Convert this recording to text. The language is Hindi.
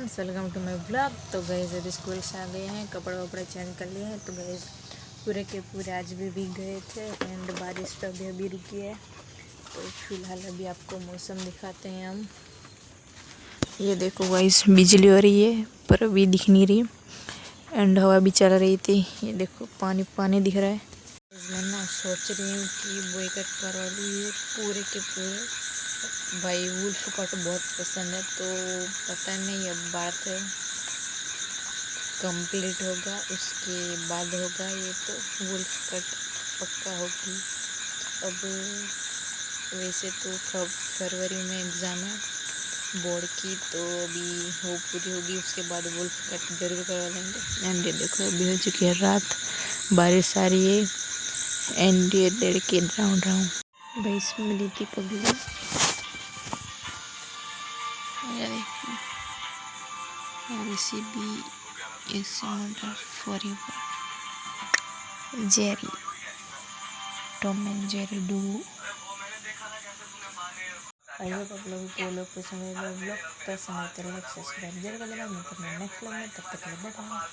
Friends, welcome to my blog. तो गए अभी स्कूल से आ गए हैं, कपड़े वपड़े चेंज कर लिए हैं। तो गए पूरे के पूरे आज भी भीग गए थे एंड बारिश तो अभी रुकी है। तो फिलहाल अभी आपको मौसम दिखाते हैं हम। ये देखो गाइस, बिजली हो रही है पर अभी दिख नहीं रही एंड हवा भी चल रही थी। ये देखो पानी पानी दिख रहा है। मैं ना सोच रही हूँ कि बॉयकट करवा लूँ पूरे के पूरे। भाई वुल्फ कट बहुत पसंद है, तो पता नहीं अब बात है कंप्लीट होगा उसके बाद होगा। ये तो वुल्फ कट पक्का होगी। अब वैसे तो फरवरी में एग्ज़ाम है बोर्ड की, तो अभी वो पूरी होगी उसके बाद वुल्फ कट जरूर करवा लेंगे। एंड ये देखो अभी हो चुकी है रात, बारिश आ रही है एंड ये लड़के ड्राउन भाई इसमें मिली थी पगली। RCB is murder forever. Jerry, Tom and Jerry do। I hope आप लोगों को लोग पसंद है। ब्लॉग पसंद है तो लाइक सब्सक्राइब जरूर कर देना। मैं नेक्स्ट ब्लॉग में तब तक के लिए बाय।